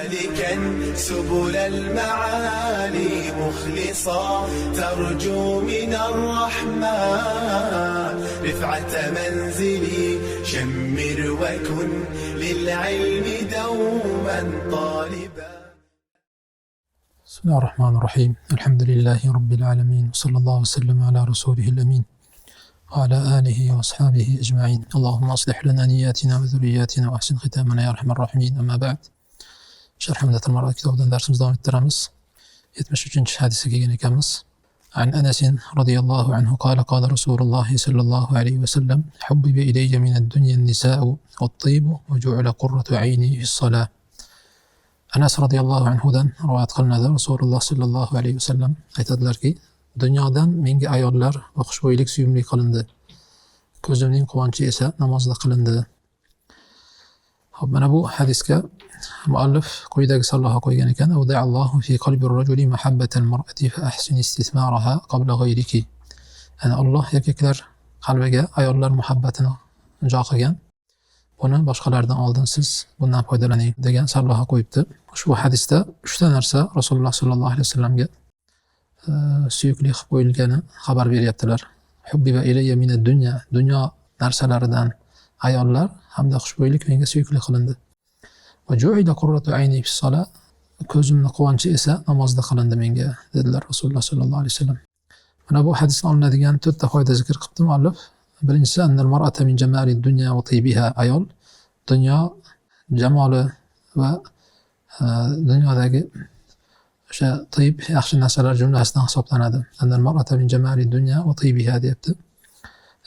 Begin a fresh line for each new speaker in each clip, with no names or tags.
سالكا سبل المعالي مخلصا ترجو من الرحمن رفعة منزلي شمر وكن للعلم دوما طالبا.
بسم الله الرحمن الرحيم. الحمد لله رب العالمين، وصلى الله وسلم على رسوله الأمين وعلى آله وأصحابه أجمعين. اللهم أصلح لنا نياتنا وذرياتنا وأحسن ختامنا يا أرحم الراحمين. أما بعد. Şerh Hamdatul Mar'a kitabından dersimiz devam ettiremiz. 73. hadise kelgan ekanmiz. An Anas radhiyallahu anhu qala qala Rasulullah sallallahu alayhi ve sellem hubbiba ilayya min ad-dunya an-nisa'u wat-tayyibu ve ju'ila qurratu 'ayni fi's-salah. Anas radhiyallahu anhudan rivoyat qilinadi. Rasululloh sallallohu alayhi vasallam aytadilarki, dunyodan menga ayollar va xushbo'ylik suyumli qilindi. Ko'zimning quvonchi esa namozda qilindi. Hop, mana bu hadisga muallif quyidagi sarlavha qo'ygan ekan: "Awda'allohu fi qalbi ar-rajuli mahabbatal mar'ati fa ahsin istithmaraha qabla ghayriki." Ya'ni Alloh erkaklar qalbiga ayollar muhabbatini jo qilgan. Buni boshqalardan oldin siz bundan foydalaning degan sarlavha qo'yibdi. Ushbu hadisda 3 ta narsa Rasululloh sallallohu alayhi vasallamga suyukli qilib qo'yilgani xabar beryaptilar. Hubbiba ilayya min ad-dunya, dunyo narsalaridan ayollar hamda xushbo'ylik menga suyukli qilindi. Va ju'ila qurratu 'ayni fis-salah, ko'zimning quvonchi esa namozda qilindi menga, dedilar Rasululloh sallallohu alayhi vasallam. Mana bu hadisdan olinadigan 4 ta foyda zikr qilibdi muallif. Birinchisi, annal mar'ata min jamali dunya va tayyibiha, ayol dunyo jamoli va dunyodagi o'sha tayyib yaxshi narsalar jumlasidan hisoblanadi. Annal mar'ata min jamali dunya va tayyibiha deyapti.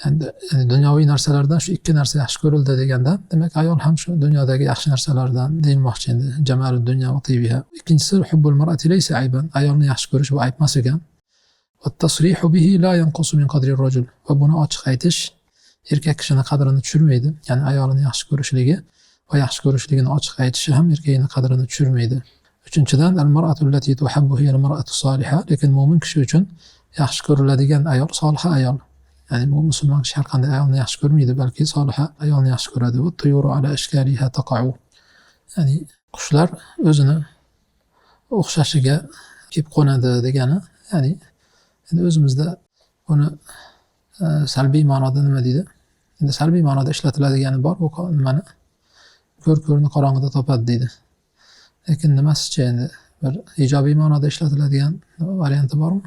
Endi dunyoviy narsalardan shu 2 narsa yaxshi ko'rildi deganda, demak ayol ham shu dunyodagi yaxshi narsalardan deyilmoqchi endi. Jamali dunya va tayyibiha. Ikkinchisi, hubbul mar'ati laysa ayban, ayolni yaxshi ko'rish bu ayb emas ekan. At-tasrihu bihi la yanqusu min qadri ar-rajul, va buni ochiq aytish erkak kishining qadrini tushirmaydi. Ya'ni ayolini yaxshi ko'rishligi va yaxshi ko'rishligini ochiq aytishi ham erkakning qadrini tushirmaydi. Uchinchidan, al-mar'atu allati tuhabbu hiya al-mar'atu soliha, lekin mo'min kishi uchun yaxshi ko'riladigan ayol soliha ayol. Ya'ni bu musulmon kishi har qanday ayolni yaxshi ko'rmaydi, balki soliha ayolni yaxshi ko'radi. Va tuyuru ala ashkaliha taqa'u, ya'ni qushlar o'zini o'xshashiga kelib qo'nadi degani, ya'ni endi o'zimizda buni salbiy ma'noda nima deydi? Endi salbiy ma'noda ishlatiladigani bor, u nimani ko'rni qorong'ida topadi deydi. Lekin nimasicha endi bir ijobiy ma'noda ishlatiladigan varianti bormi?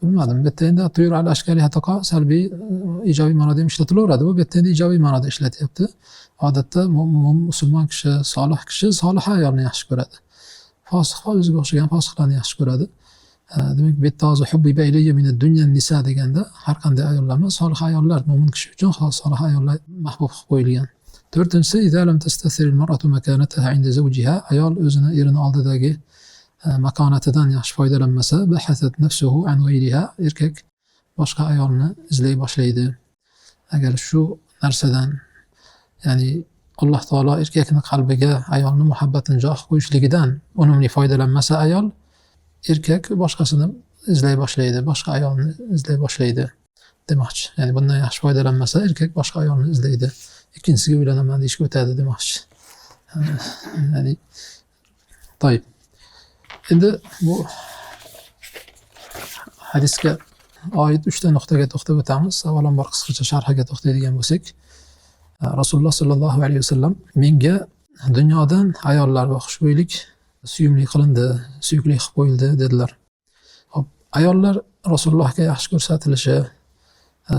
Bilmadim. Bu yerda endi tuyur al ashkaliha taqa salbiy ijobiy ma'noda ham ishlatilaveradi. Bu yerda endi ijobiy ma'noda ishlatyapti. Odatda musulmon kishi, solih kishi solih ayolni yaxshi ko'radi. Fosiq o'ziga o'xshagan fosiqlarni yaxshi ko'radi. Demak, bu yerda hozir hubbiba ilayya min ad-dunya an-nisa deganda har qanday ayollar emas, solih ayollar, mo'min kishi uchun solih ayollar mahbub qilib qo'yilgan. To'rtinchisi, idza lam tastathir al-mar'atu makanataha 'inda zawjiha, ayol o'zini erining oldidagi makonatidan yaxshi foydalanmasa, bahasat nafsuhu an ghayriha, erkak boshqa ayolni izlay boshlaydi. Agar shu narsadan, ya'ni Alloh taolo erkakning qalbiga ayolning muhabbatini jo qilib qo'yishligidan unumli foydalanmasa ayol, erkak boshqasini izlay boshlaydi, boshqa ayolni izlay boshlaydi demoqchi. Ya'ni bundan yaxshi foydalanmasa erkak boshqa ayolni izlaydi, ikkinchisiga uylanaman deyishga o'tadi demoqchi. Ya'ni to'yib. Endi bu hadisga oid 3 ta nuqtaga to'xtab o'tamiz. Avvalambor qisqacha sharhiga to'xtaydigan bo'lsak, Rasululloh sallallohu alayhi vasallam menga dunyodan ayollar va xushbo'ylik suyumli qilindi, suyukli qilib qo'yildi dedilar. Hop, ayollar Rasulullohga yaxshi ko'rsatilishi,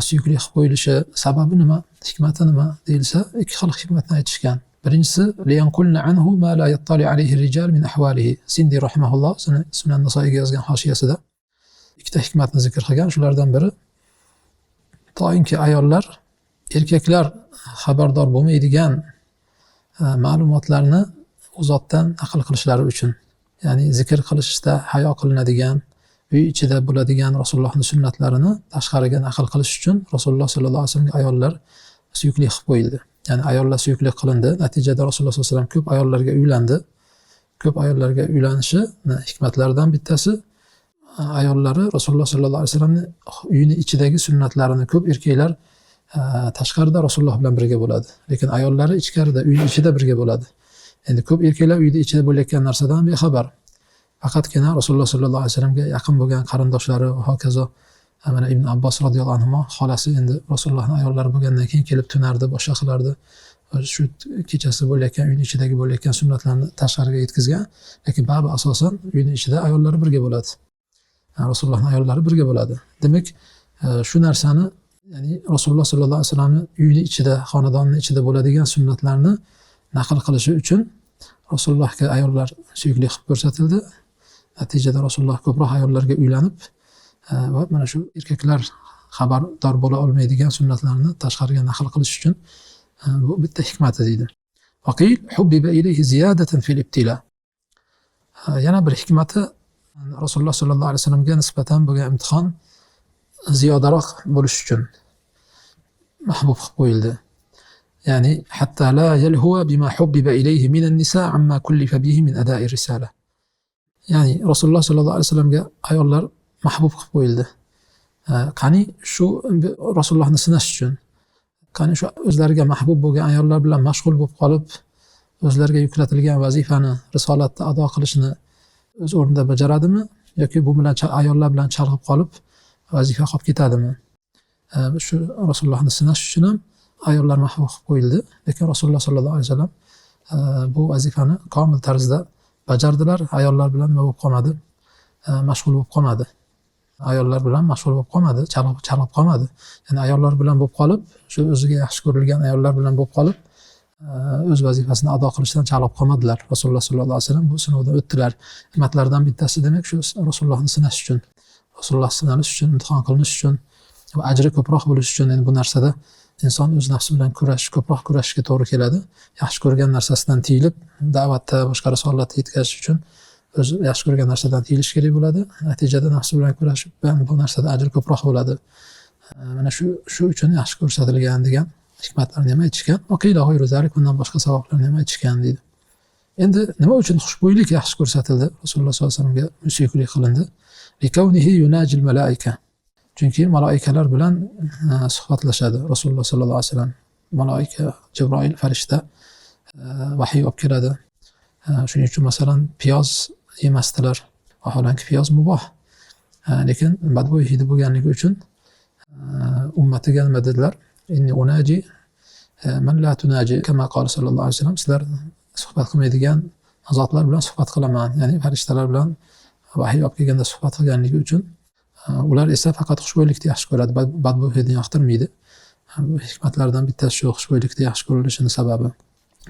suyukli qilib qo'yilishi sababi nima, hikmati nima deyilsa, 2 xil hikmatni aytishgan. Birinchisi, liyanqulna anhu ma la yattali alayhi ar-rijal min ahwalihi. Sindi rahimahulloh Sunan Nasoiyga yozgan hoshiyasida 2 ta hikmatni zikr qilgan. Shulardan biri, toinki ayollar erkaklar xabardor bo'lmaydigan ma'lumotlarni u zotdan naql qilishlari uchun, ya'ni zikr qilishda hayo qilinadigan, uy ichida bo'ladigan Rasulullohning sunnatlarini tashqariga naql qilish uchun Rasululloh sallallohu alayhi vasallamga ayollar suyukli qilib qo'yildi. Ya'ni ayollar suyukli qilindi. Natijada Rasululloh sallallohu alayhi vasallam ko'p ayollarga uylandi. Ko'p ayollarga uylanishi hikmatlaridan bittasi, ayollari Rasululloh sallallohu alayhi vasallamning uyini ichidagi sunnatlarini ko'p erkaklar tashqarida Rasululloh bilan birga bo'ladi. Lekin ayollari ichkarida, uy ichida birga bo'ladi. Endi ko'p erkaklar uyda ichida bo'layotgan narsadan bexabar. Faqatgina Rasululloh sollallohu alayhi vasallamga yaqin bo'lgan qarindoshlari va hokazo mana Ibn Abbos radhiyallohu anhu xolasi endi Rasulullohning ayollari bo'lgandan keyin kelib tunardi, boshqa qilardi. Shu kechasi bo'layotgan uyning ichidagi bo'layotgan sunnatlarni tashqariga yetkazgan, lekin baribir asosan uyning ichida ayollari birga bo'ladi. Rasulullohning ayollari birga bo'ladi. Demak, shu narsani, ya'ni Rasululloh sollallohu alayhi vasallamning uyning ichida, xonadonning ichida bo'ladigan sunnatlarni naql qilishi uchun Rasulullohga ayollar suyukli qilib ko'rsatildi. Natijada Rasululloh ko'proq ayollarga uylanib va mana shu erkaklar xabardor bo'la olmaydigan sunnatlarni tashqariga naql qilish uchun bu bitta hikmati deydi. Vaqil hubbiba ilayhi ziyadatan fil ibtila. Yana bir hikmati Rasululloh sollallohu alayhi vasallamga nisbatan bo'lgan imtihon ziyodaroq bo'lish uchun mahbub qilib qo'yildi. Ya'ni hatta la yalhuwa bima hubbiba ilayhi min an-nisa amma kullifa bihi min ada'i risala. Ya'ni Rasululloh sollallohu alayhi vasallamga ayollar mahbub qilib qo'yildi. Qani shu Rasulullohni sinash uchun, qani shu o'zlariga mahbub bo'lgan ayollar bilan mashg'ul bo'lib qolib, o'zlariga yuklatilgan vazifani, risolatni ado qilishni o'z o'rnida bajaradimi yoki bu bilan ayollar bilan chalg'ib qolib vazifa qolib ketadimi? Shu Rasulullohni sinash uchun ham ayollar mahbub qilib qo'yildi, lekin Rasululloh sollallohu alayhi vasallam bu vazifani komil tarzda bajardilar. Ayollar bilan nima bo'lib qolmadi? Mashg'ul bo'lib qolmadi. Ayollar bilan mashg'ul bo'lib qolmadi, chalg'ib qolmadi. Ya'ni ayollar bilan bo'lib qolib, shu o'ziga yaxshi ko'rilgan ayollar bilan bo'lib qolib, o'z vazifasini ado qilishdan chalg'ib qolmadilar. Rasululloh sollallohu alayhi vasallam bu sinovdan o'tdilar. Hikmatlardan bittasi demak shu Rasulullohni sinash uchun, Rasululloh sinalish uchun, imtihon qilinish uchun va ajri ko'proq bo'lish uchun. Endi bu narsada inson o'z nafsi bilan ko'proq kurashishga to'g'ri keladi. Yaxshi ko'rgan narsasidan tiyilib, da'vatda, boshqa risolatni yetkazish uchun o'zi yaxshi ko'rgan narsadan tiyilish kerak bo'ladi. Natijada nafsi bilan kurashib, bu narsada ajr ko'proq bo'ladi. Mana shu uchun yaxshi ko'rsatilgan degan hikmatlarni ham aytishgan. Vaqila g'ayru zalik, bundan boshqa sabablarni ham aytishgan deydi. Endi nima uchun xushbo'ylik yaxshi ko'rsatildi? Rasululloh sollallohu alayhi vasallamga suyuklik qilindi. Likawnihi yunajil malaika. Chunki malaikalar bilan suhbatlashadi Rasululloh sollallohu alayhi vasallam. Malaika, Jibroil farishta vahiy olib keladi. Shuning uchun masalan piyoz yemasdilar. Vaholanki piyoz muboh. Lekin badbo'y hidi bo'lganligi uchun ummatiga nima dedilar? Inni unaji man la tunaji kama qala sallallohu alayhi vasallam. Sizlar suhbat qilmaydigan zotlar bilan suhbat qilaman. Ya'ni farishtalar bilan vahiy olib kelganda suhbat qilganligi uchun ular esa faqat xushbo'ylikni yaxshi ko'radi, badbo'y hidni yoqtirmaydi. Hikmatlardan bittasi shu xushbo'ylikni yaxshi ko'rilishining sababi.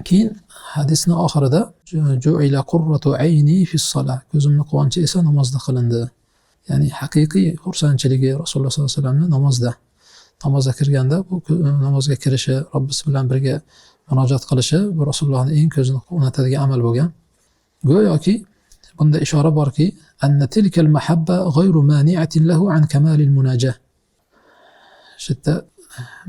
Keyin hadisning oxirida ju'ila qurratu ayni fi solah, ko'zimning quvonchi esa namozda qilindi. Ya'ni haqiqiy xursandchiligi Rasululloh sollallohu alayhi vasallamning namozda. Namozga kirganda bu namozga kirishi, Robbisi bilan birga munojat qilishi bu Rasulullohning eng ko'zini quvonadigan amal bo'lgan. Go'yoki bunda ishora borki, anna tilkal mahabba ghayru mani'atin lahu an kamalil munajah. Shitda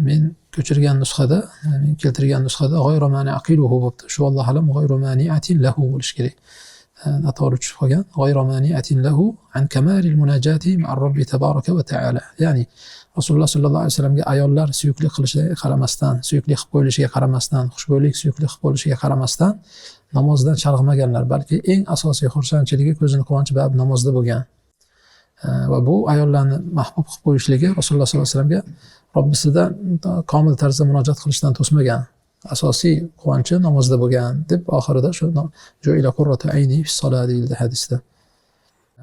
men ko'chirgan nusxada, men keltirgan nusxada ghayru mani'aqiluhu bo'pti. Shu Alloh alam ghayru mani'atin lahu bo'lish kerak. Noto'g'ri tushib qolgan. Ghayru mani'atin lahu an kamalil munajati ma'ar Robbi tabaraka va ta'ala. Ya'ni Rasululloh sollallohu alayhi vasallamga ayollar suyukli qilishiga qaramasdan, suyukli qilib qo'yilishiga qaramasdan, xushbo'ylik suyukli qilib qo'yilishiga qaramasdan namozdan chalg'imaganlar, balki eng asosiy xursandchiligi ko'zini quvonchi bab namozda bo'lgan. Va bu ayollarni mahbub qilib qo'yishligi Rasululloh sollallohu alayhi vasallamga Robbisidan komil tarzda munojat qilishdan to'smagan. Asosiy quvonchi namozda bo'lgan deb oxirida shu ju'ila qurratu ayni fi solah deyildi hadisda.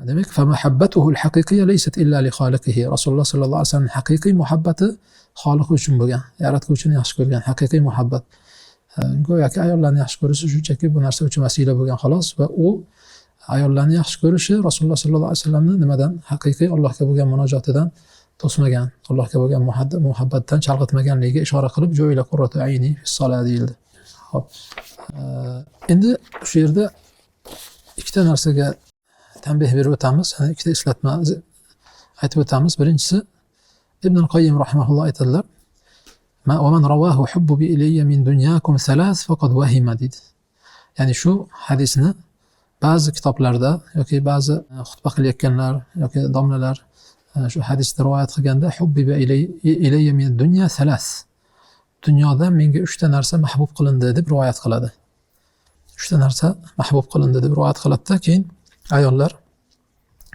Demak, fa mahabbatuhu al-haqiqiyya laysat illa li khaliqihi. Rasululloh sollallohu alayhi vasallam haqiqiy muhabbati Xoliq uchun bo'lgan, yaratuvchini yaxshi ko'rgan haqiqiy muhabbat. Go'yoki ayollarni yaxshi ko'rishi shunchaki bu narsa uchun vasila bo'lgan xolos va u ayollarni yaxshi ko'rishi Rasululloh sollallohu alayhi vasallamni nimadan? Haqiqiy Allohga bo'lgan munojotidan to'smagan, Allohga bo'lgan muhabbatdan chalg'itmaganligiga ishora qilib ju'ila qurratu ayni fi solah deyildi. Xo'p. Endi shu yerda ikkita narsaga tanbeh berib o'tamiz, ikkita eslatma aytib o'tamiz. Birinchisi Ibn al-Qayyim rahimahulloh aytadilar: "Ma man rawahu hubbi ilayya min dunyakum thalath faqad wahima" deydi. Ya'ni shu hadisni ba'zi kitoblarda yoki ba'zi xutba qilayotganlar yoki domlalar shu hadisni rivoyat qilganda hubbiba ilayya min dunya thalath, dunyoda menga 3 ta narsa mahbub qilindi deb rivoyat qiladi. uchta narsa mahbub qilindi deb rivoyat qiladida. Keyin ayollar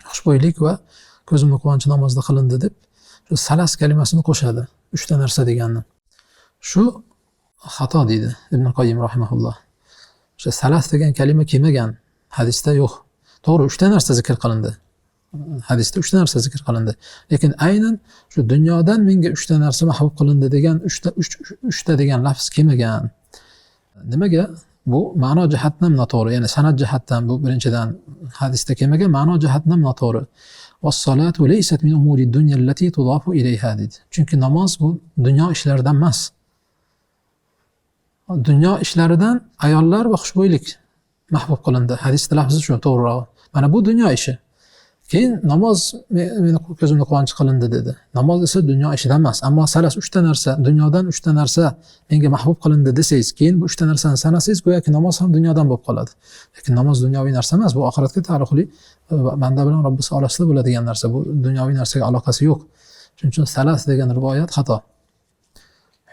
xushbo'ylik va ko'zimni quvonchi namozda qilindi deb shu salas kalimasini qo'shadi, uchta narsa deganni. Shu xato deydi Ibn Qoyyim rahimahulloh. O'sha salas degan kalima kelmagan, hadisda yo'q. To'g'ri, uchta narsa zikr qilindi. Hadisda uchta narsa zikr qilindi. Lekin aynan shu dunyodan menga uchta narsa mahbub qilindi degan uchta degan lafz kelmagan. Nimaga? Bu ma'no jihatdan noto'g'ri, ya'ni sanad jihatdan bu birinchidan hadisda kelmagan, ma'no jihatdan noto'g'ri. Was-salatu laysat min umuri dunya allati tudafu ilayha dedi. Chunki namoz bu dunyo ishlaridan emas. Dunyo ishlaridan ayollar va xushbo'ylik mahbub qilindi. Hadisda lafzi shu to'g'riroq. Mana bu dunyo ishi. Keyin namoz meni ko'zimni quvonchi qilindi dedi. Namoz esa dunyo ishidan emas. Ammo salas uchta narsa, dunyodan uchta narsa menga mahbub qilindi desangiz, keyin bu uchta narsani sanasangiz, go'yoki namoz ham dunyodan bo'lib qoladi. Lekin namoz dunyoviy narsa emas, bu oxiratga taalluqli, banda bilan Robbisi orasida bo'ladigan narsa. Bu dunyoviy narsaga aloqasi yo'q. Shuning uchun salas degan rivoyat xato.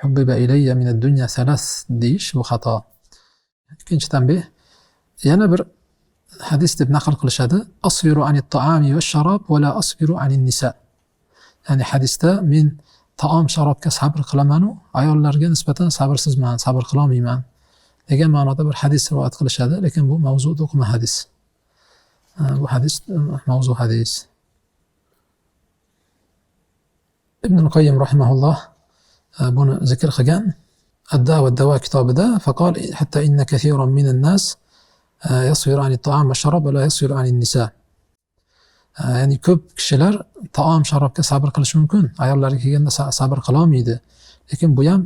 Hubbiba ilayya min ad-dunya salas deyish bu xato. Ikkinchi tanbeh, yana bir hadis deb naql qilishadi. Asbiru anit ta'ami va sharob va la asbiru anin nisa. Ya'ni hadisda men taom sharobga sabr qilaman-u, ayollarga nisbatan sabrsizman, sabr qila olmayman degan ma'noda bir hadis rivoyat qilishadi, lekin bu mavzu o'qima hadis. Bu hadis mavzu hadis. Ibn Qoyyim rahimahulloh buni zikr qilgan Ad-Da va Ad-Dawa kitobida, faqal hatta inna kathiran minan nas yasbiru anit ta'am va sharob va la yasbiru anin nisa. Ya'ni ko'p kishilar taom sharobga sabr qilishi mumkin, ayollarga kelganda sabr qila olmaydi, lekin bu ham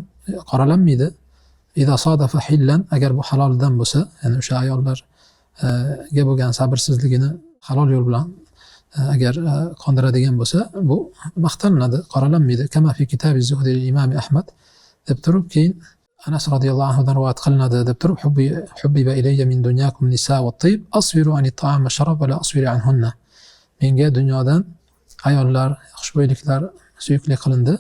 qoralanmaydi. Idza sadafa hillan, agar bu haloldan bo'lsa, ya'ni o'sha ayollarga bo'lgan sabrsizligini halol yo'l bilan agar qondiradigan bo'lsa, bu maqtalinadi, qoralanmaydi. Kama fi kitabi zuhdi imom Ahmad deb turib, keyin Anas radhiyallohu anhudan rivoyat qilinadi deb turib, hubbiba ilayya min dunyakum nisa va tayyib asbiru anit ta'am va sharob va la asbiru anhunna. Menga dunyodan ayollar, xushbo'yliklar suyukli qilindi,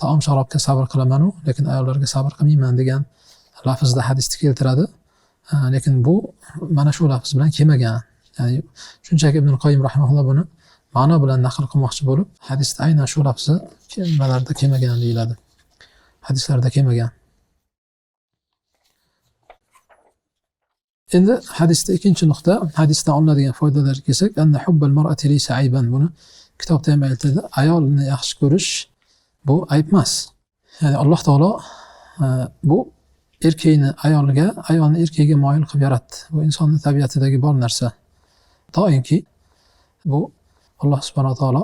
taom sharobga sabr qilaman-u, lekin ayollarga sabr qilmayman degan lafzda hadisni keltiradi. Lekin bu mana shu lafz bilan kelmagan. Ya'ni shunchaki Ibn Qoyyim rahimahulloh buni ma'no bilan naql qilmoqchi bo'lib, hadisda aynan shu lafzi nimalarda kelmagan deyiladi. Hadislarda kelmagan. Endi hadisda ikkinchi nuqta, hadisdan olinadigan foydalarga kelsak, anna hubbal mar'ati laysa ayban. Buni kitobda ham aytiladi. Ayolni yaxshi ko'rish bu ayb emas. Ya'ni Alloh taolo bu erkakni ayolga, ayolni erkakka moyil qilib yaratdi. Bu insonning tabiatidagi bor narsa. To'yinki bu Alloh subhanahu va taolo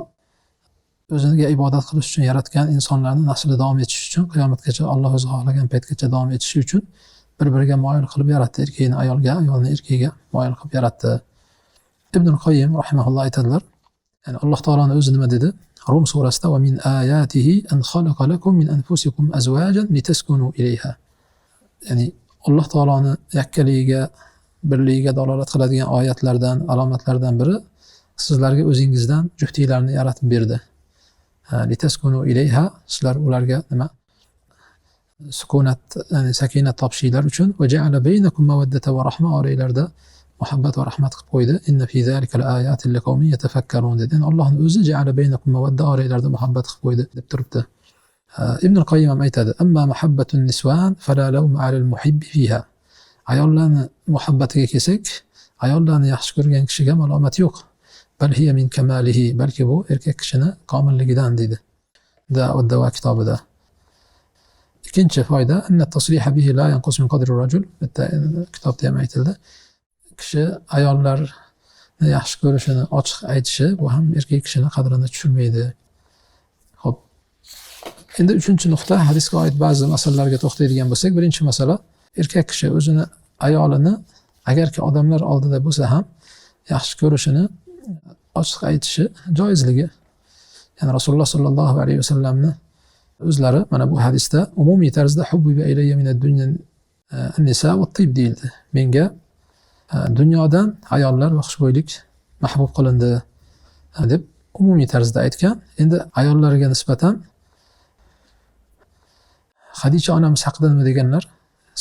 o'ziga ibodat qilish uchun yaratgan insonlarni nasli davom etishi uchun, qiyomatgacha Alloh o'zi xohlagan paytgacha davom etishi uchun bir-biriga moyil qilib yaratdi. Erkakni ayolga, ayolni erkakka moyil qilib yaratdi. Ibn Qoyyim rahimahulloh aytadilar, ya'ni Alloh taoloni o'zi nima dedi? Rum surasida va min ayatihi an khalaqa lakum min anfusikum azwajan litaskunu ilayha. Ya'ni Alloh taoloni yakkaligiga, birligiga dalolat qiladigan oyatlardan, alomatlardan biri sizlarga o'zingizdan juftiylarni yaratib berdi. Litaskunu ilayha, sizlar ularga nima? Sukunat, ya'ni sakinat topishinglar uchun va ja'ala baynakum mawaddata va rahma, oranglarda muhabbat va rahmat qilib qo'ydi. Inna fi zalika al-ayatin liqawmin yatafakkarun dedi. Allohning o'zi ja'ala baynakum mawadda, oranglarda muhabbat qilib qo'ydi deb turibdi. Ibn Qoyyim ham aytadi, amma muhabbatun niswan fala lawma 'ala al-muhibbi fiha. Ayollarni muhabbatiga kelsak, ayollarni yaxshi ko'rgan kishiga malomat yo'q. Bal hiya min kamalihi, balki bu erkak kishini komilligidan deydi. Dawa kitobida. Ikkinchi foyda, anna tasriha bihi la yanqus min qadri ar-rajul. Bitta kitobda ham aytildi. Kishi ayollarni yaxshi ko'rishini ochiq aytishi, bu ham erkak kishini qadrini tushirmaydi. Xo'p. Endi uchinchi nuqta, hadisga oid ba'zi masalalarga to'xtaydigan bo'lsak, birinchi masala, erkak kishi o'zini ayolini agarki odamlar oldida bo'lsa ham yaxshi ko'rishini ochiq aytishi joizligi. Ya'ni Rasululloh sallallohu alayhi vasallamni o'zlari mana bu hadisda umumiy tarzda hubbiba ilayya min ad-dunya an-nisa va at-tayyib deyildi. Menga dunyodan ayollar va xushbo'ylik mahbub qilindi deb umumiy tarzda aytgan. Endi ayollarga nisbatan Xadicha onamiz haqida nima deganlar?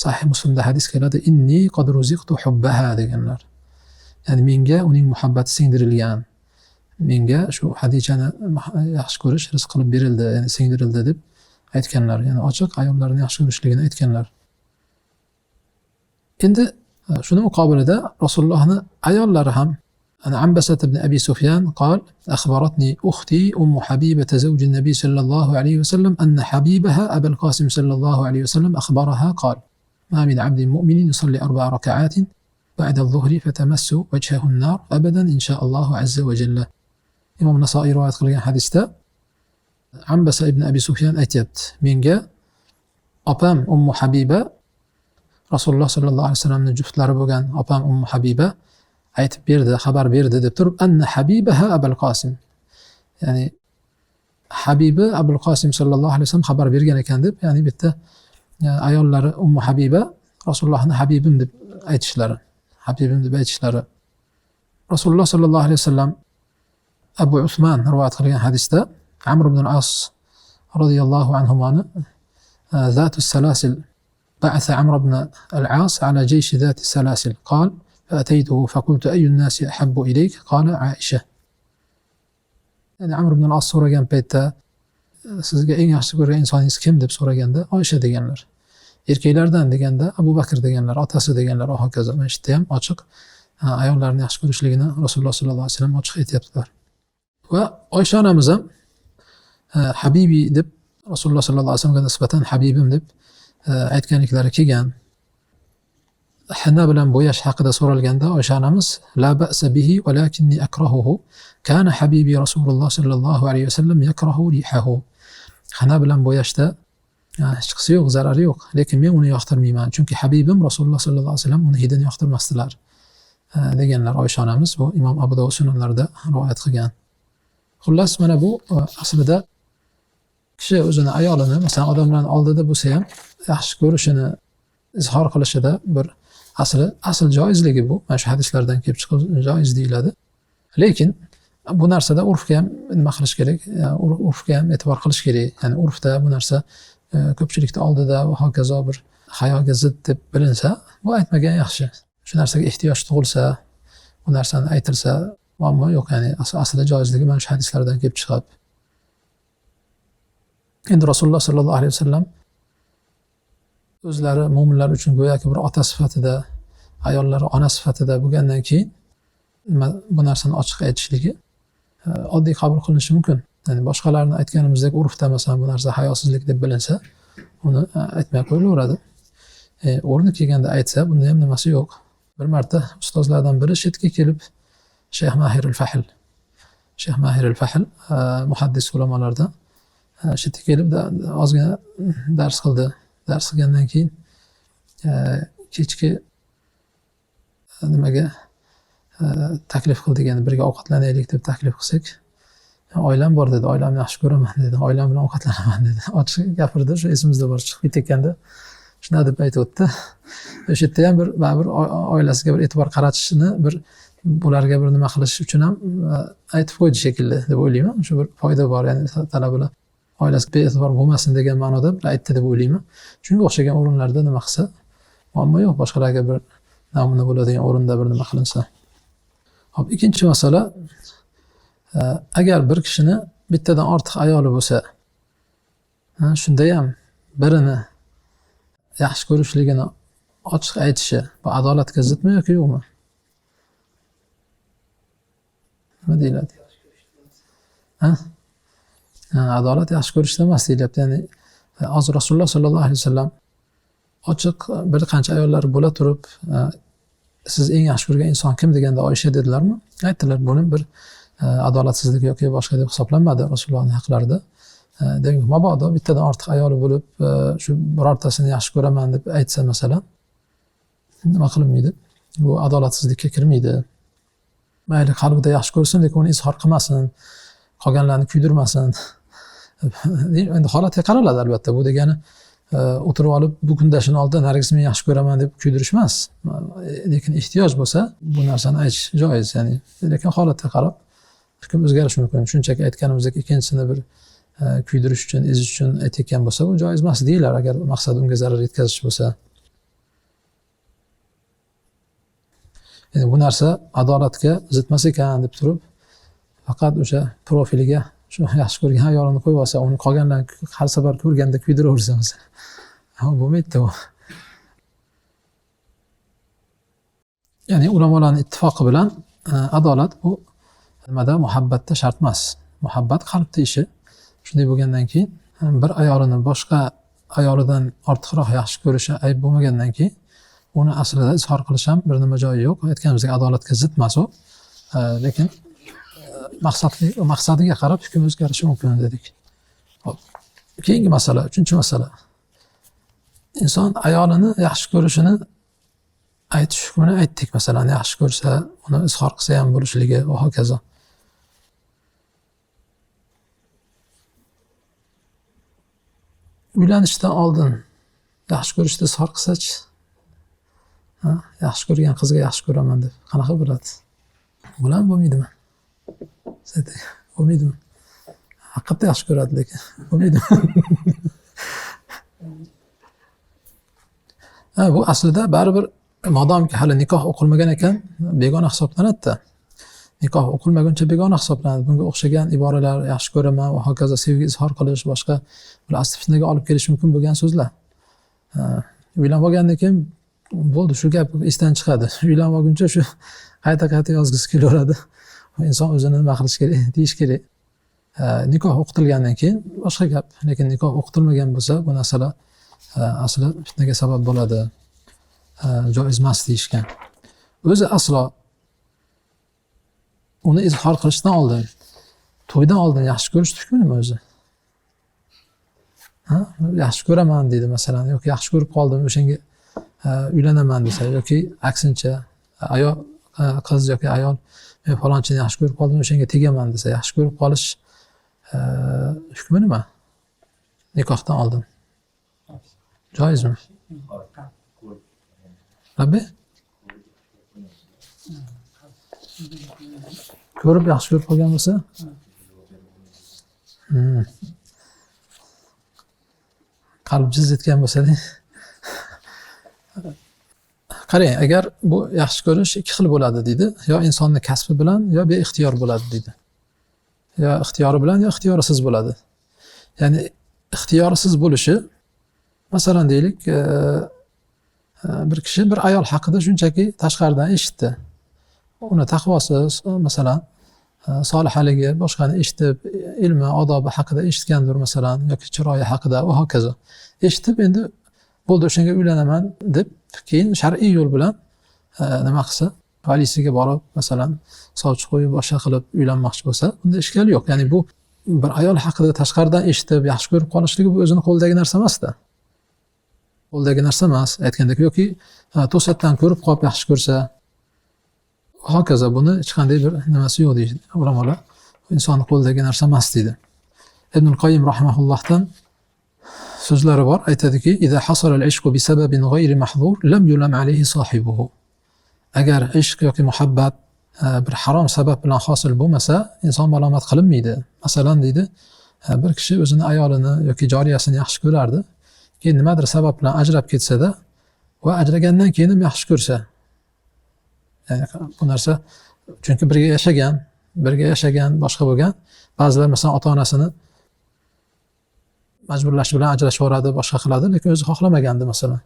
Sahih Muslimda hadis keladi, inni qad ruziqtu hubbaha deganlar. Ya'ni menga uning muhabbati singdirilgan. Menga shu Hadijani yaxshi ko'rish rizq qilib berildi, ya'ni singdirildi deb aytganlar. Ya'ni ochiq ayollarni yaxshi ko'rishligini aytganlar. Endi shuni muqobilida Rasulullohning ayollari ham عن عنبسة بن أبي سفيان قال أخبرتني أختي أم حبيبة زوج النبي صلى الله عليه وسلم أن حبيبها أبا القاسم صلى الله عليه وسلم أخبرها قال ما من عبد مؤمن يصلي 4 ركعات بعد الظهر فتمس وجهه النار أبدا إن شاء الله عز وجل. إمام النسائي رواية قilgan hadisda عنبسة ibn Abi Sufyan aytyapti, menga opam Ummu Habiba, Rasululloh sallallohu alayhi vasallamning juftlari bo'lgan opam Ummu Habiba aytib berdi, xabar berdi deb turib, anna Habibaha Abul Qasim, ya'ni Habibi Abul Qasim sallallohu alayhi vasallam xabar bergan ekan deb, ya'ni bitta ayollari Ummu Habiba Rasulullohni Habibim deb aytishlari, Habibim deb aytishlari. Rasululloh sallallohu alayhi vasallam Abu Usman rivoyat qilgan hadisda Amr ibn al-As radhiyallohu anhumani ذات السلاسل بعث عمرو بن العاص على جيش ذات السلاسل قال فأتيته فقلت أي الناس أحب إليك قال عائشة. Yani Amr ibn al-As so'ragan paytda sizga eng yaxshi ko'rgan insoningiz kim deb so'raganda Oysha deganlar. Erkaklardan deganda Abu Bakr deganlar, otasi deganlar, va hokazo. Mana shu ham ochiq ayollarni yaxshi ko'rishligini Rasululloh sollallohu alayhi vasallam ochiq aytyaptilar. Va Oysha onamiz ham Habibi deb Rasululloh sollallohu alayhi vasallamga nisbatan Habibim deb aytganliklari kelgan. Hinna bilan bo'yash haqida so'ralganda Oysha onamiz la ba'sa bihi walakinni akrahuhu kana habibi Rasululloh sallallohu alayhi vasallam yakrahu rihahu. Hinna bilan bo'yashda hech qisi yo'q, zarari yo'q, lekin men uni yoqtirmayman, chunki Habibim Rasululloh sallallohu alayhi vasallam uni hidini yoqtirmasdilar deganlar Oysha onamiz. Bu Imom Abu Dovud sunanlarida rivoyat qilgan. Xullas, mana bu aslida kishi o'zini ayolini, masalan, odamlarning oldida bo'lsa ham yaxshi ko'rishini izhor qilishida bir asl joizligi bu. Mana shu hadislardan kelib chiqib joiz deyiladi. Lekin bu narsada urfga ham nima qilish kerak? Urfga ham e'tibor qilish kerak. Ya'ni urfda bu narsa ko'pchilikning oldida va hokazo bir hayoga zid deb bilinsa, bu aytmagan yaxshi. Shu narsaga ehtiyoj tug'ilsa, bu narsani aytilsa, muammo yo'q. Ya'ni aslida joizligi mana shu hadislardan kelib chiqadi. Endi Rasululloh sallallohu alayhi vasallam o'zlari mo'minlar uchun go'yoki bir ota sifatida, ayollari ona sifatida bo'lgandan keyin bu narsani ochiq aytishligi oddiy qabul qilinishi mumkin. Ya'ni boshqalarni aytganimizdek urfda masalan bu narsa hayosizlik deb bilinsa, uni aytmay qo'yilaveradi. O'rni kelganda aytsa, bunda ham nimasi yo'q. Bir marta ustozlardan biri chetga kelib Shayx Mahir al-Fahl muhaddis ulamolardan chetga kelib ozgina dars qildi. Dars qilgandan keyin kechki nimaga taklif qildik, ya'ni birga ovqatlanaylik deb taklif qilsak, oilam bor dedi, oilamni yaxshi ko'raman dedi, oilam bilan ovqatlanaman dedi. Ochiq gapirdi, shu esimizda bor, chiqib ketayotganda shuna deb aytib o'tdi. O'sha yerda ham bir oilasiga bir e'tibor qaratishini, bir bularga bir nima qilish uchun ham aytib qo'ydi shekilli deb o'ylayman. Shu bir foyda bor, ya'ni talabalar oilasiga be'tibor bo'lmasin degan ma'noda aytdi deb o'ylayman. Shunga o'xshagan o'rinlarda nima qilsa, muammo yo'q, boshqalarga bir namuna bo'ladigan o'rinda bir nima qilinsa. Hop, ikkinchi masala, agar bir kishini bittadan ortiq ayoli bo'lsa, shunda ham birini yaxshi ko'rishligini ochiq aytishi, bu adolatga zidmi yoki yo'qmi? Nima deyiladi? Adolat yaxshi ko'rishda emas deyilyapti. Ya'ni hozir Rasululloh sollallohu alayhi vasallam ochiq bir qancha ayollar bo'la turib, siz eng yaxshi ko'rgan inson kim deganda Oysha dedilarmi? Aytdilar, buni bir adolatsizlik yoki boshqa deb hisoblanmadi Rasulullohning haqlarida. Demak, mabodo bittadan ortiq ayoli bo'lib, shu birortasini yaxshi ko'raman deb aytsa masalan, nima qilinmaydi? Bu adolatsizlikka kirmaydi. Mayli qalbida yaxshi ko'rsin, lekin uni izhor qilmasin, qolganlarni kuydirmasin. Endi holatga qaraladi albatta. Bu degani o'tirib olib bu kundashini oldida Nargiz men yaxshi ko'raman deb kuydirish emas. Lekin ehtiyoj bo'lsa bu narsani aytish joiz. Ya'ni lekin holatga qarab hukm o'zgarishi mumkin. Shunchaki aytganimizdek ikkinchisini bir kuydirish uchun, ezish uchun aytayotgan bo'lsa, bu joiz emas deyiladi, agar maqsad unga zarar yetkazish bo'lsa. Ya'ni bu narsa adolatga zid emas ekan deb turib, faqat o'sha profiliga shu yaxshi ko'rgan ayolini qo'yib olsa, uni qolganlarni har safar ko'rganda kuydiraversa masalan, bo'lmaydi u. Ya'ni ulamolarning ittifoqi bilan adolat bu nimada muhabbatda shart emas. Muhabbat qalbda ishi. Shunday bo'lgandan keyin bir ayolini boshqa ayolidan ortiqroq yaxshi ko'rishi ayb bo'lmagandan keyin uni aslida izhor qilish ham bir nima joyi yo'q. Aytganimizdek adolatga zid emas u. Lekin maqsadiga qarab hukm o'zgarishi mumkin dedik. Hop. Keyingi masala, 3-masala. Inson ayolini yaxshi ko'rishini aytish hukmini aytdik, masalan, yaxshi ko'rsa, uni izhor qilsa ham bo'lishligi va hokazo. Uylanishdan oldin yaxshi ko'rishni izhor qilsa-chi? Yaxshi ko'rgan qizga yaxshi ko'raman deb qanaqa bo'ladi? Bular bo'lmaydimi? Bo'lmaydimi? Haqiqatda yaxshi ko'radi lekin bo'lmaydimi? Bu aslida baribir modomki hali nikoh o'qilmagan ekan, begona hisoblanadi-da. Nikoh o'qilmaguncha begona hisoblanadi. Bunga o'xshagan iboralar, yaxshi ko'raman va hokazo, sevgi izhor qilish, boshqa bular asli fitnaga olib kelishi mumkin bo'lgan so'zlar. Uylanib olgandan keyin bo'ldi, shu gap esdan chiqadi. Uylanib olguncha shu qayta yozgisi kelaveradi. Inson o'zini nima qilish kerak, deyish kerak. Nikoh o'qitilgandan keyin boshqa gap. Lekin nikoh o'qitilmagan bo'lsa, bu narsalar asli fitnaga sabab bo'ladi. Joiz emas deyishgan. O'zi aslo uni izhor qilishdan oldin, to'ydan oldin yaxshi ko'rish hukmi o'zi. Yaxshi ko'raman deydi masalan, yoki yaxshi ko'rib qoldim, o'shanga uylanaman desa, yoki aksincha ayol qiz yoki ayol men falonchini yaxshi ko'rib qoldim, o'shanga tegaman desa, yaxshi ko'rib qolish hukmi nima? Nikohdan oldin. Joizmi? Rabbi? Ko'rib yaxshi ko'rib qolgan bo'lsa? Qalb jiz etgan bo'lsa-da. Qarang, agar bu yaxshi ko'rish ikki xil bo'ladi deydi. Yo insonning kasbi bilan, yo beixtiyor bo'ladi deydi. Yo ixtiyori bilan, yo ixtiyorisiz bo'ladi. Ya'ni ixtiyorisiz bo'lishi, masalan deylik, bir kishi bir ayol haqida shunchaki tashqaridan eshitdi. Uni taqvosiz, masalan, solihaligi, boshqani eshitib, ilmi, odobi haqida eshitgandir masalan, yoki chiroyi haqida va hokazo. Eshitib, endi bo'ldi, o'shanga uylanaman deb, keyin shar'iy yo'l bilan nima qilsa, valisiga borib, masalan, sovchi qo'yib, boshqa qilib uylanmoqchi bo'lsa, bunda ishkal yo'q. Ya'ni bu bir ayol haqida tashqaridan eshitib, yaxshi ko'rib qolishligi bu o'zini qo'lidagi narsa emas-da. Qo'ldagi narsa emas. Aytgandek, yoki to'satdan ko'rib qolib yaxshi ko'rsa, hokazo, buni hech qanday bir nimasi yo'q deydi ulamolar. Insonning qo'lidagi narsa emas deydi. Ibn Qoyyim rahimahullohdan so'zlari bor, aytadiki: "Iza hasala al-ishqu bi sababin ghayri mahzur, lam yulam alayhi sohibuhu." Agar ishq yoki muhabbat bir harom sabab bilan hosil bo'lmasa, inson malomat qilinmaydi. Masalan deydi, bir kishi o'zini ayolini yoki joriyasini yaxshi ko'rardi. Keyin nimadir sabab bilan ajrab ketsa-da va ajragandan keyin ham yaxshi ko'rsa, ya'ni bu narsa chunki birga yashagan, boshqa bo'lgan. Ba'zilar masalan ota-onasini majburlash bilan ajrashaveradi, boshqa qiladi, lekin o'zi xohlamagandi masalan.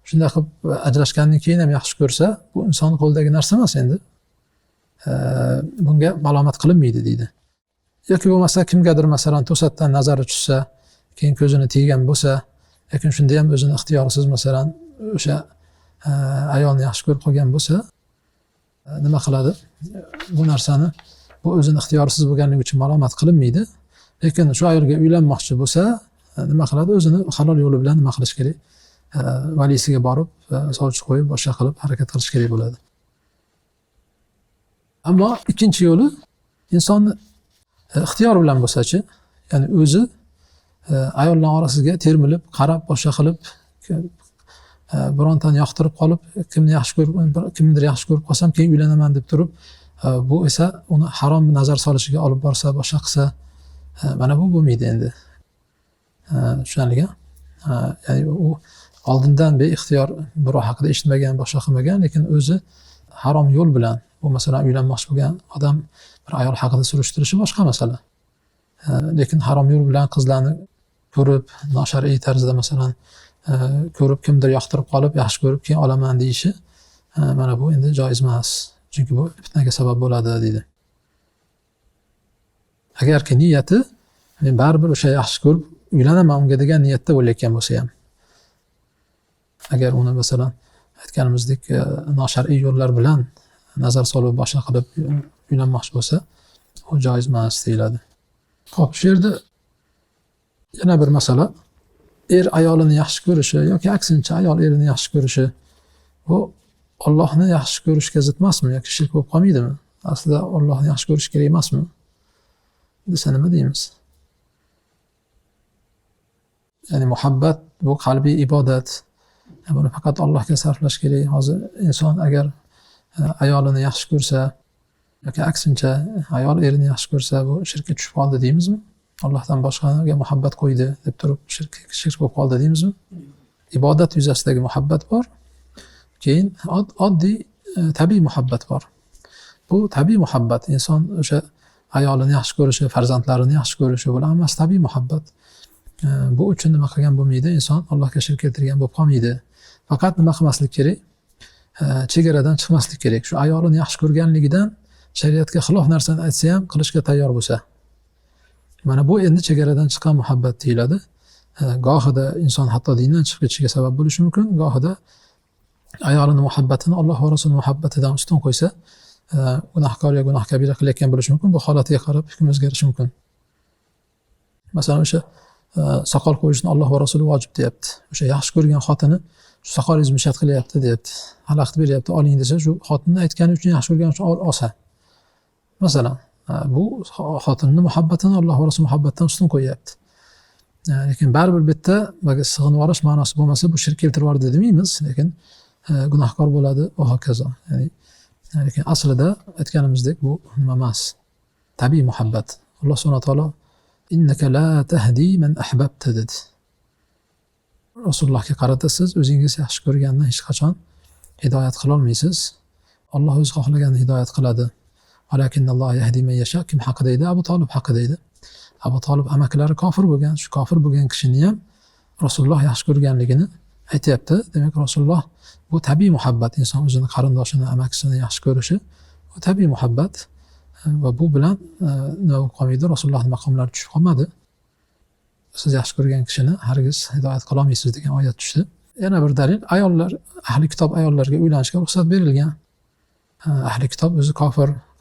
Shunday qilib ajrashgandan keyin ham yaxshi ko'rsa, bu insonning qo'lidagi narsa emas endi. Bunga malomat qilinmaydi deydi. Yoki bo'lmasa kimgadir masalan to'satdan nazari tushsa, keyin ko'zini teggan bo'lsa, lekin shunda ham o'zini ixtiyorisiz masalan o'sha ayolni yaxshi ko'rib qolgan bo'lsa, nima qiladi? Bu narsani bu o'zini ixtiyorisiz bo'lganligi uchun malomat qilinmaydi. Lekin shu ayolga uylanmoqchi bo'lsa, nima qiladi? O'zini halol yo'li bilan nima qilish kerak? Valisiga borib, sovchi qo'yib, boshqa qilib harakat qilish kerak bo'ladi. Ammo ikkinchi yo'li inson ixtiyor bilan bo'lsa-chi, ya'ni o'zi ayollar orasiga termilib, qarab, boshqa qilib, birontani yoqtirib qolib, kimnidir yaxshi ko'rib qolsam, keyin uylanaman deb turib, bu esa uni harom nazar solishiga olib borsa, boshqa qilsa, mana bu bo'lmaydi endi. Tushunarli-a? Ya'ni u oldindan beixtiyor birov haqida eshitmagan, boshqa qilmagan, lekin o'zi harom yo'l bilan, bu masalan uylanmoqchi bo'lgan odam bir ayol haqida surishtirishi boshqa masala. Lekin harom yo'l bilan qizlarni ko'rib, noshar'iy tarzda masalan ko'rib kimdir yoqtirib qolib, yaxshi ko'rib keyin olaman deyishi, mana bu endi joiz emas. Chunki bu fitnaga sabab bo'ladi deydi. Agarki niyati men baribir o'sha yaxshi ko'rib uylanaman unga degan niyatda bo'layotgan bo'lsa ham, agar uni masalan aytganimizdek noshar'iy yo'llar bilan nazar solib boshqa qilib uylanmoqchi bo'lsa, u joiz emas deyiladi. Xo'p, shu yerda yana bir masala, ayolini yaxshi ko'rishi yoki aksincha ayol erini yaxshi ko'rishi, bu Allohni yaxshi ko'rishga zid emasmi yoki shirk bo'lib qolmaydimi? Aslida Allohni yaxshi ko'rish kerak emasmi? Desa nima deymiz? Ya'ni muhabbat bu qalbiy ibodat. Buni faqat Allohga sarflash kerak. Hozir inson agar ayolini yaxshi ko'rsa yoki aksincha ayol erini yaxshi ko'rsa, bu shirkka tushib qoldi deymizmi? Allohdan boshqaga muhabbat qo'ydi deb turib shirk bo'lib qoldi deymizmi? Ibodat yuzasidagi muhabbat bor. Keyin oddiy tabiiy muhabbat bor. Bu tabiiy muhabbat, inson o'sha ayolini yaxshi ko'rishi, farzandlarini yaxshi ko'rishi, bular hammasi tabiiy muhabbat. Bu uchun nima qilgan bo'lmaydi, inson Allohga shirk keltirgan bo'lib qolmaydi. Faqat nima qilmaslik kerak? Chegaradan chiqmaslik kerak. Shu ayolini yaxshi ko'rganligidan shariatga xilof narsani aytsa ham qilishga tayyor bo'lsa. Mana bu endi chegaradan chiqqan muhabbat deyiladi. Gohida inson hatto dindan chiqib ketishiga sabab bo'lishi mumkin, gohida ayolini muhabbatini Alloh va Rasul muhabbatidan ustun qo'ysa, gunohkor yo gunoh kabira qilayotgan bo'lishi mumkin. Bu holatiga qarab hukm o'zgarishi mumkin. Masalan, o'sha soqol qo'yishni Alloh va Rasuli vojib deyapti. O'sha yaxshi ko'rgan xotini shu soqolingizni mushat qilyapti deyapti. Xalaqit beryapti, oling desa, shu xotinni aytgani uchun yaxshi ko'rgani uchun olsa. Masalan, bu xotinning muhabbatini Alloh va Rasul muhabbatidan ustun qo'yyapti. Lekin baribir bitta sig'inib olish ma'nosi bo'lmasa, bu shirk keltirib yubordi demaymiz, lekin gunohkor bo'ladi va hokazo. Lekin aslida aytganimizdek bu nima emas? Tabiiy muhabbat. Alloh subhanahu va taolo innaka la tahdi man ahbabta dedi. Rasulullohga qarata siz o'zingiz yaxshi ko'rganni hech qachon hidoyat qila olmaysiz. Alloh o'zi xohlaganni hidoyat qiladi. Valakinnalloh yahdi man yasha. Kim haqida edi? Abu Talib haqida edi. Abu Talib amaklari kofir bo'lgan. Shu kofir bo'lgan kishini ham Rasululloh yaxshi ko'rganligini aytayapti. Demak, Rasululloh bu tabiiy muhabbat, inson o'zini qarindoshini, amakisini yaxshi ko'rishi, bu tabiiy muhabbat va bu bilan nima bo'lib qolmaydi? Rasulullohning maqomlari tushib qolmadi. Siz yaxshi ko'rgan kishini hargiz hidoyat qila olmaysiz degan oyat tushdi. Yana bir dalil, ayollar, ahli kitob ayollarga uylanishga ruxsat berilgan. Ahli kitob o'zi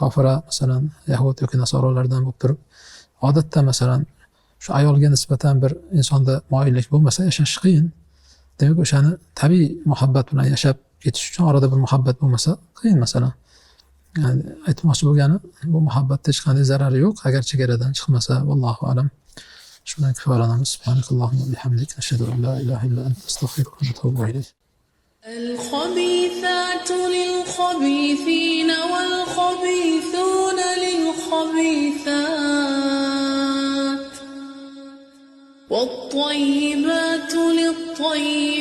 kofira, masalan, yahud yoki nasorolardan bo'lib turib, odatda masalan shu ayolga nisbatan bir insonda moyillik bo'lmasa yashash qiyin. Demak, o'shani tabiiy muhabbat bilan yashab ketish uchun orada bir muhabbat bo'lmasa qiyin masalan. Yani aytmoqchi bo'lgani, bu muhabbatda hech qanday zarari yo'q agar chegaradan chiqmasa. Vallohu alam. Shu bilan kifoyalanamiz. Subhanakallohumma va bihamdik, ashhadu an la ilaha illa anta, astag'firuka va atubu ilayk.
الخبيثات للخبيثين والخبيثون للخبيثات والطيبات للطيبين